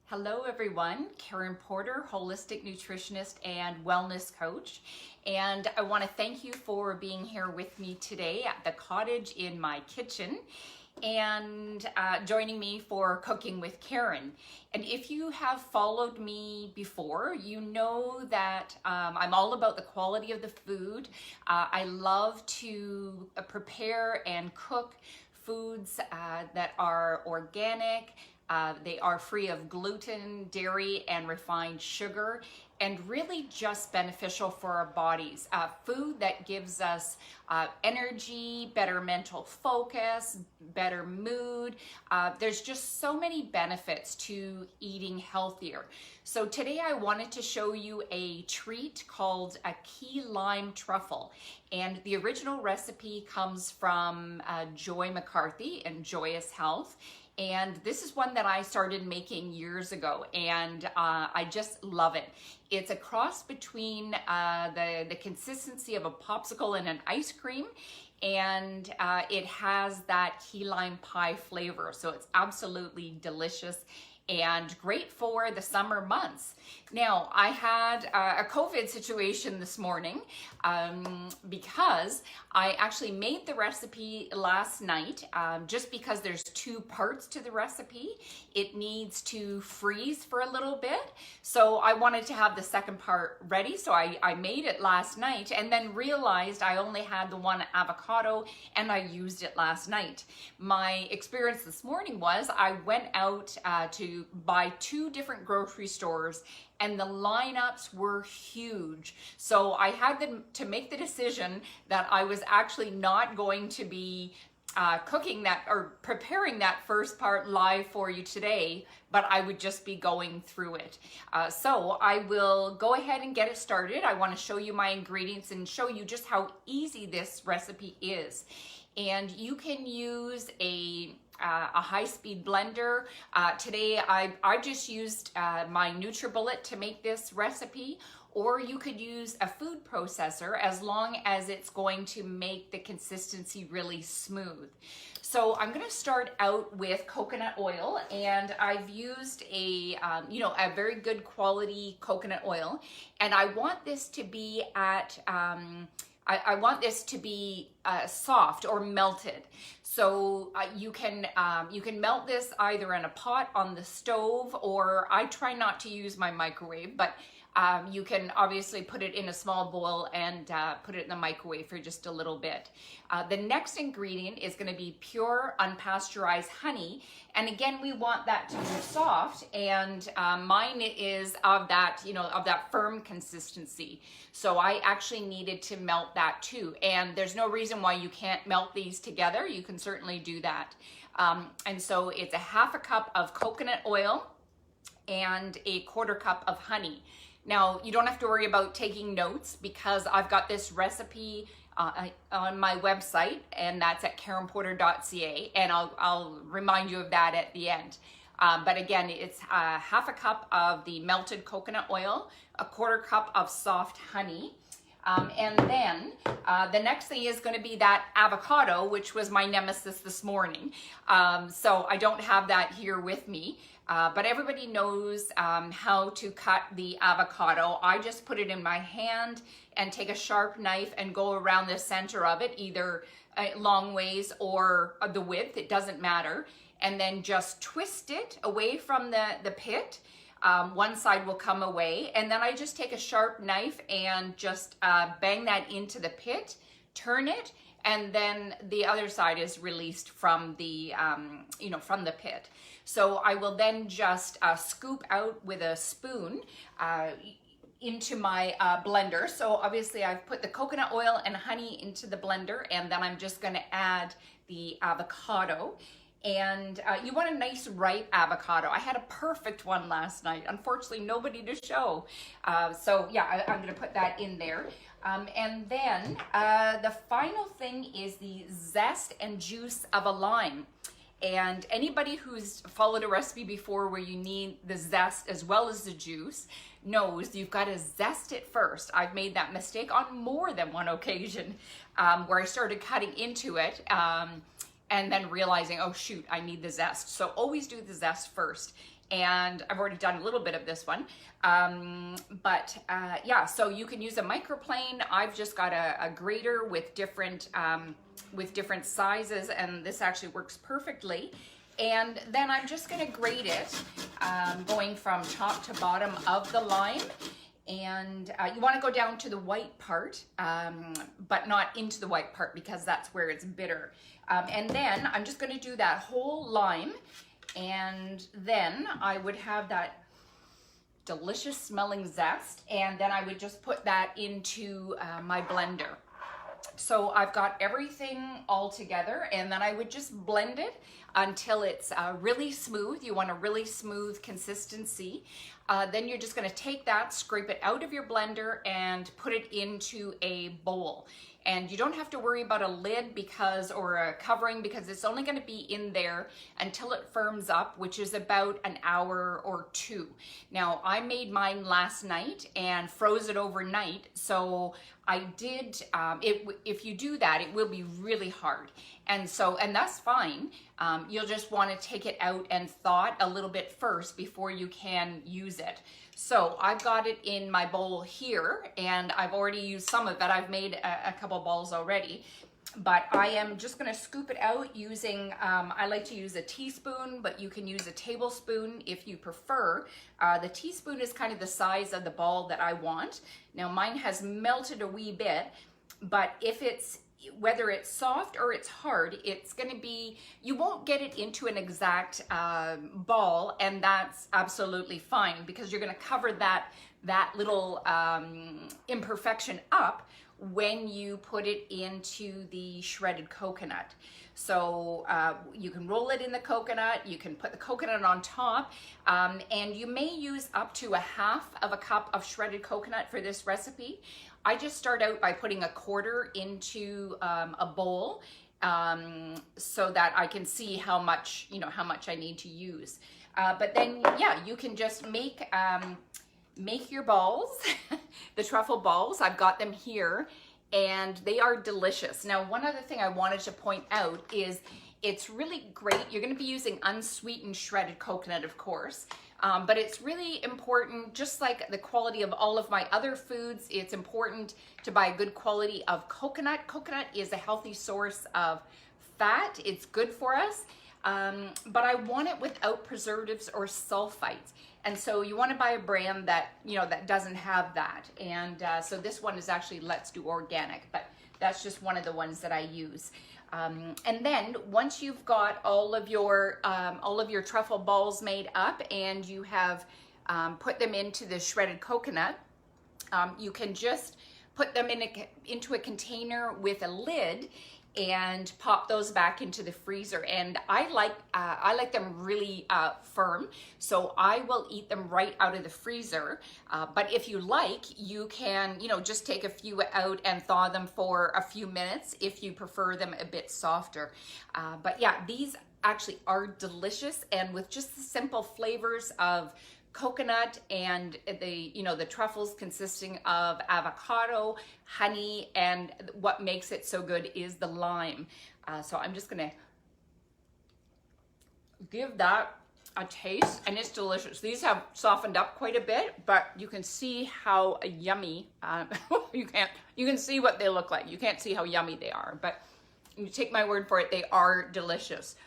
Hello everyone, Karen Porter, holistic nutritionist and wellness coach. And I want to thank you for being here with me today at the cottage in my kitchen and joining me for Cooking with Karen. And if you have followed me before, you know that I'm all about the quality of the food. I love to prepare and cook foods that are organic. They are free of gluten, dairy, and refined sugar, and really just beneficial for our bodies. Food that gives us energy, better mental focus, better mood. There's just so many benefits to eating healthier. So today I wanted to show you a treat called a key lime truffle. And the original recipe comes from Joy McCarthy and Joyous Health. And this is one that I started making years ago, and I just love it. It's a cross between the consistency of a popsicle and an ice cream, and it has that key lime pie flavor. So it's absolutely delicious and great for the summer months. Now, I had a COVID situation this morning because I actually made the recipe last night just because there's two parts to the recipe. It needs to freeze for a little bit. So I wanted to have the second part ready. So I made it last night and then realized I only had the one avocado and I used it last night. My experience this morning was I went out to buy two different grocery stores and the lineups were huge. So I had to make the decision that I was actually not going to be cooking that or preparing that first part live for you today, but I would just be going through it. So I will go ahead and get it started. I want to show you my ingredients and show you just how easy this recipe is. And you can use a high-speed blender. Today I just used my NutriBullet to make this recipe, or you could use a food processor as long as it's going to make the consistency really smooth. So I'm going to start out with coconut oil, and I've used a very good quality coconut oil, and I want this to be at I want this to be soft or melted. So you can melt this either in a pot on the stove, or I try not to use my microwave, but you can obviously put it in a small bowl and put it in the microwave for just a little bit. The next ingredient is going to be pure unpasteurized honey. And again, we want that to be soft, and mine is of that, of that firm consistency. So I actually needed to melt that too. And there's no reason why you can't melt these together. You can certainly do that. And so it's a half a cup of coconut oil and a 1/4 cup of honey. Now, you don't have to worry about taking notes because I've got this recipe on my website, and that's at karenporter.ca, and I'll remind you of that at the end. But again, it's half a cup of the melted coconut oil, a 1/4 cup of soft honey, and then the next thing is going to be that avocado, which was my nemesis this morning. So I don't have that here with me. But everybody knows how to cut the avocado. I just put it in my hand and take a sharp knife and go around the center of it, either long ways or the width, it doesn't matter. And then just twist it away from the pit. One side will come away. And then I just take a sharp knife and just bang that into the pit, turn it, and then the other side is released from the, from the pit. So I will then just scoop out with a spoon into my blender. So obviously I've put the coconut oil and honey into the blender, and then I'm just going to add the avocado. And you want a nice ripe avocado. I had a perfect one last night. Unfortunately, nobody to show. So yeah, I'm going to put that in there. And then the final thing is the zest and juice of a lime. And anybody who's followed a recipe before where you need the zest as well as the juice knows you've got to zest it first. I've made that mistake on more than one occasion where I started cutting into it. and then realizing, oh shoot, I need the zest. So always do the zest first. And I've already done a little bit of this one. Yeah, so you can use a microplane. I've just got a grater with different sizes, and this actually works perfectly. And then I'm just gonna grate it, going from top to bottom of the lime. And you wanna go down to the white part, but not into the white part because that's where it's bitter. And then I'm just gonna do that whole lime, and then I would have that delicious smelling zest, and then I would just put that into my blender. So I've got everything all together, and then I would just blend it until it's really smooth. You want a really smooth consistency. Then you're just gonna take that, scrape it out of your blender, and put it into a bowl. And you don't have to worry about a lid or a covering, because it's only gonna be in there until it firms up, which is about an hour or two. Now, I made mine last night and froze it overnight, so I did, if you do that, it will be really hard. And that's fine. You'll just wanna take it out and thaw it a little bit first before you can use it. So I've got it in my bowl here, and I've already used some of it. I've made a couple balls already, but I am just gonna scoop it out using, I like to use a teaspoon, but you can use a tablespoon if you prefer. The teaspoon is kind of the size of the ball that I want. Now mine has melted a wee bit, but whether it's soft or it's hard, it's gonna be, you won't get it into an exact ball, and that's absolutely fine, because you're gonna cover that little imperfection up when you put it into the shredded coconut. So you can roll it in the coconut, you can put the coconut on top, and you may use up to 1/2 cup of shredded coconut for this recipe. I just start out by putting 1/4 into a bowl, so that I can see how much I need to use. But then, yeah, you can just make your balls, the truffle balls. I've got them here, and they are delicious. Now, one other thing I wanted to point out is it's really great. You're gonna be using unsweetened shredded coconut, of course, but it's really important, just like the quality of all of my other foods, it's important to buy a good quality of coconut. Coconut is a healthy source of fat. It's good for us, but I want it without preservatives or sulfites. And so you want to buy a brand that, that doesn't have that. And so this one is actually Let's Do Organic, but that's just one of the ones that I use. And then once you've got all of your truffle balls made up, and you have put them into the shredded coconut, you can just put them into a container with a lid and pop those back into the freezer. And I like them really firm, so I will eat them right out of the freezer. But if you like, you can just take a few out and thaw them for a few minutes if you prefer them a bit softer. But yeah, these actually are delicious, and with just the simple flavors of coconut and the truffles consisting of avocado, honey, and what makes it so good is the lime. So I'm just gonna give that a taste, and it's delicious. These have softened up quite a bit, but you can see how yummy, you can see what they look like. You can't see how yummy they are, but you take my word for it, they are delicious.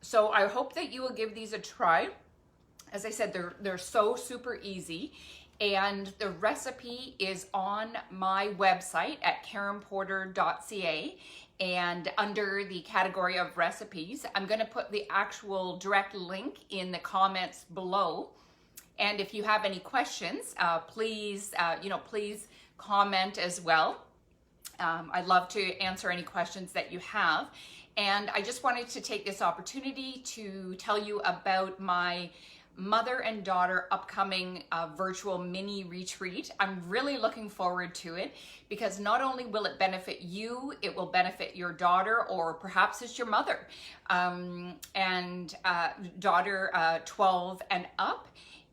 So I hope that you will give these a try. As I said, they're so super easy, and the recipe is on my website at karenporter.ca, and under the category of recipes, I'm going to put the actual direct link in the comments below. And if you have any questions, please comment as well. I'd love to answer any questions that you have. And I just wanted to take this opportunity to tell you about my mother and daughter upcoming virtual mini retreat. I'm really looking forward to it, because not only will it benefit you, it will benefit your daughter, or perhaps it's your mother, and daughter 12 and up.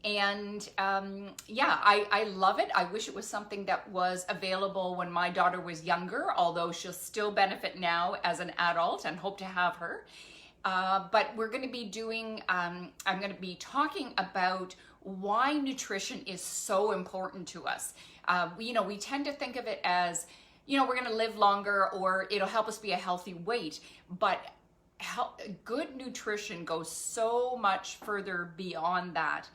And yeah, I love it. I wish it was something that was available when my daughter was younger, although she'll still benefit now as an adult and hope to have her. But we're going to be doing, I'm going to be talking about why nutrition is so important to us. We tend to think of it as, we're going to live longer or it'll help us be a healthy weight, but good nutrition goes so much further beyond that.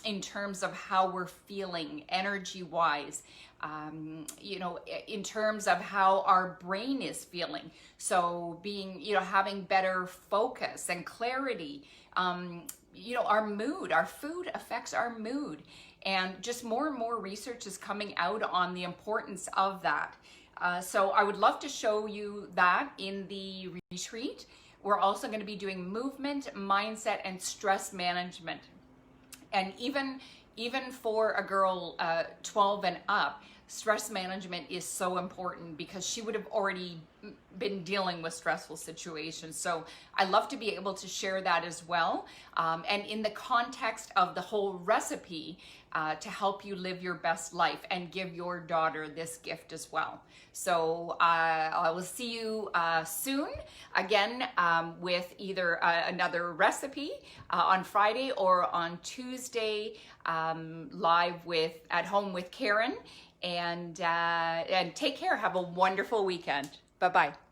In terms of how we're feeling energy-wise, in terms of how our brain is feeling. So having better focus and clarity, our mood, our food affects our mood. And just more and more research is coming out on the importance of that. So I would love to show you that in the retreat. We're also going to be doing movement, mindset, and stress management. And even for a girl 12 and up, stress management is so important because she would have already been dealing with stressful situations. So I love to be able to share that as well. And in the context of the whole recipe, to help you live your best life and give your daughter this gift as well. So I will see you soon again with either another recipe on Friday or on Tuesday live at home with Karen. And take care. Have a wonderful weekend. Bye-bye.